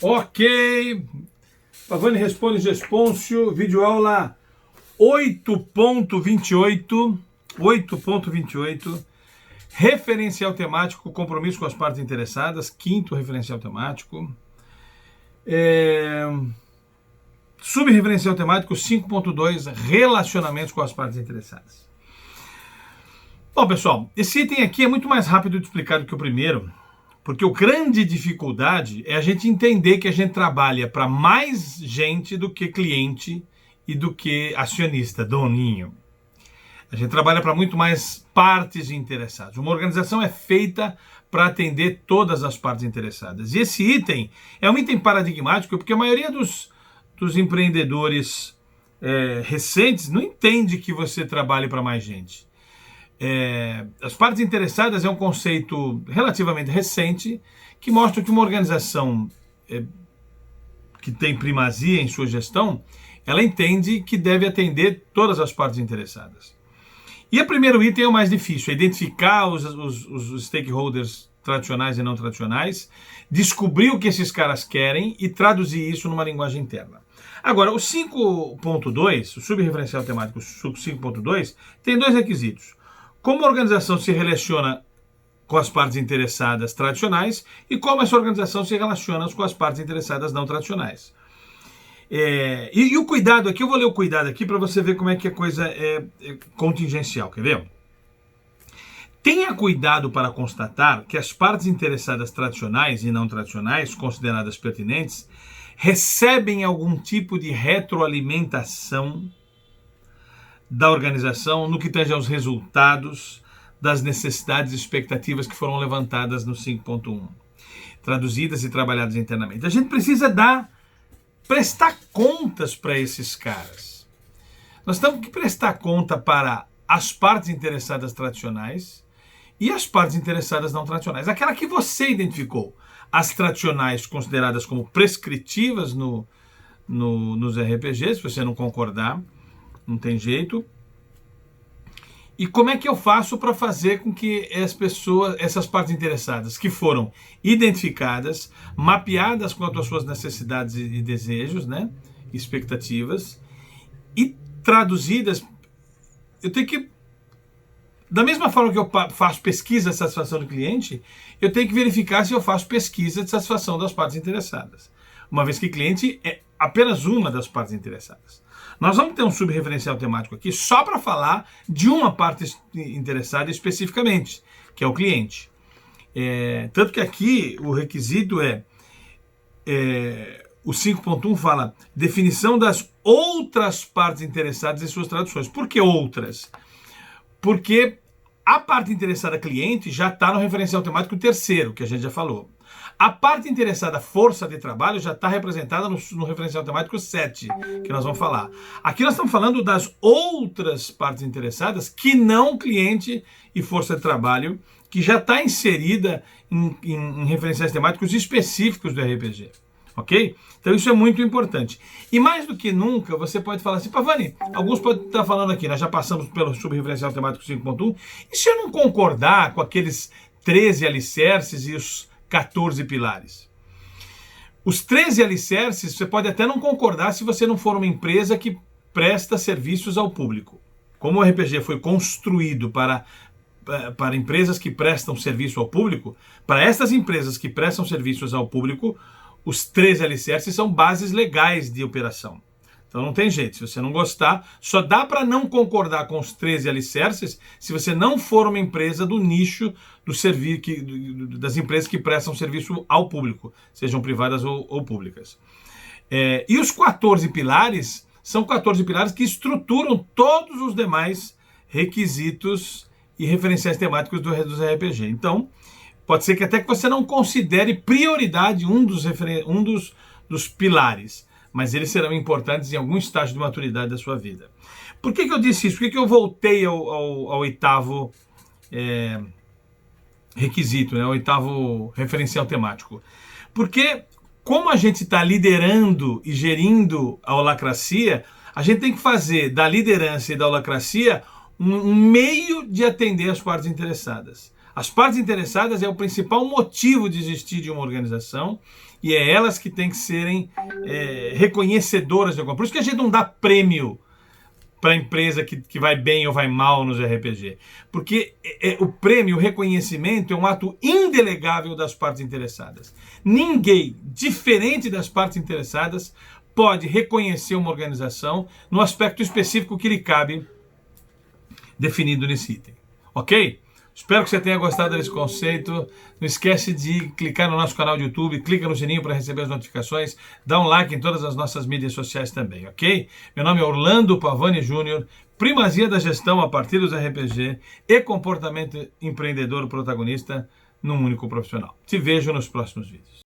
Ok, Pavani responde Gespôncio, videoaula 8.28, referencial temático, compromisso com as partes interessadas, quinto referencial temático, subreferencial temático 5.2, relacionamentos com as partes interessadas. Bom, pessoal, esse item aqui é muito mais rápido de explicar do que o primeiro, porque a grande dificuldade é a gente entender que a gente trabalha para mais gente do que cliente e do que acionista, doninho. A gente trabalha para muito mais partes interessadas. Uma organização é feita para atender todas as partes interessadas. E esse item é um item paradigmático, porque a maioria dos empreendedores recentes não entende que você trabalha para mais gente. As partes interessadas é um conceito relativamente recente que mostra que uma organização que tem primazia em sua gestão, ela entende que deve atender todas as partes interessadas. E o primeiro item é o mais difícil, é identificar os stakeholders tradicionais e não tradicionais, descobrir o que esses caras querem e traduzir isso numa linguagem interna. Agora, o 5.2, o subreferencial temático 5.2, tem dois requisitos. Como a organização se relaciona com as partes interessadas tradicionais e como essa organização se relaciona com as partes interessadas não tradicionais. E o cuidado aqui, eu vou ler o cuidado aqui para você ver como é que a coisa é contingencial, quer ver? Tenha cuidado para constatar que as partes interessadas tradicionais e não tradicionais, consideradas pertinentes, recebem algum tipo de retroalimentação da organização no que tange aos resultados das necessidades e expectativas que foram levantadas no 5.1, traduzidas e trabalhadas internamente. A gente precisa prestar contas para esses caras. Nós temos que prestar conta para as partes interessadas tradicionais e as partes interessadas não tradicionais. Aquela que você identificou. As tradicionais consideradas como prescritivas nos RPGs, se você não concordar, não tem jeito. E como é que eu faço para fazer com que essas partes interessadas que foram identificadas, mapeadas quanto às suas necessidades e desejos, né, expectativas, e traduzidas, eu tenho que, da mesma forma que eu faço pesquisa de satisfação do cliente, eu tenho que verificar se eu faço pesquisa de satisfação das partes interessadas, uma vez que cliente é apenas uma das partes interessadas. Nós vamos ter um subreferencial temático aqui só para falar de uma parte interessada especificamente, que é o cliente. Tanto que aqui o requisito o 5.1 fala definição das outras partes interessadas em suas traduções. Por que outras? Porque a parte interessada cliente já está no referencial temático terceiro, que a gente já falou. A parte interessada força de trabalho já está representada no referencial temático 7, que nós vamos falar. Aqui nós estamos falando das outras partes interessadas que não cliente e força de trabalho, que já está inserida em referenciais temáticos específicos do RPG. Ok? Então isso é muito importante. E mais do que nunca, você pode falar assim, Pavani, alguns podem estar falando aqui, nós já passamos pelo subreferencial temático 5.1, e se eu não concordar com aqueles 13 alicerces e os 14 pilares? Os 13 alicerces, você pode até não concordar se você não for uma empresa que presta serviços ao público. Como o RPG foi construído para empresas que prestam serviço ao público, para essas empresas que prestam serviços ao público, os 13 alicerces são bases legais de operação. Então não tem jeito, se você não gostar, só dá para não concordar com os 13 alicerces se você não for uma empresa do nicho das empresas que prestam serviço ao público, sejam privadas ou públicas. E os 14 pilares são 14 pilares que estruturam todos os demais requisitos e referenciais temáticos dos RPG. Então, pode ser que até que você não considere prioridade um dos pilares, mas eles serão importantes em algum estágio de maturidade da sua vida. Por que eu disse isso? Por que eu voltei ao oitavo requisito, né? O oitavo referencial temático? Porque, como a gente está liderando e gerindo a holacracia, a gente tem que fazer da liderança e da holacracia um meio de atender as partes interessadas. As partes interessadas é o principal motivo de existir de uma organização e é elas que têm que serem reconhecedoras de alguma coisa. Por isso que a gente não dá prêmio para a empresa que vai bem ou vai mal nos RPG. Porque o prêmio, o reconhecimento é um ato indelegável das partes interessadas. Ninguém, diferente das partes interessadas, pode reconhecer uma organização no aspecto específico que lhe cabe definido nesse item. Ok? Espero que você tenha gostado desse conceito. Não esquece de clicar no nosso canal de YouTube, clica no sininho para receber as notificações, dá um like em todas as nossas mídias sociais também, ok? Meu nome é Orlando Pavani Júnior, primazia da gestão a partir dos RPG e comportamento empreendedor protagonista num único profissional. Te vejo nos próximos vídeos.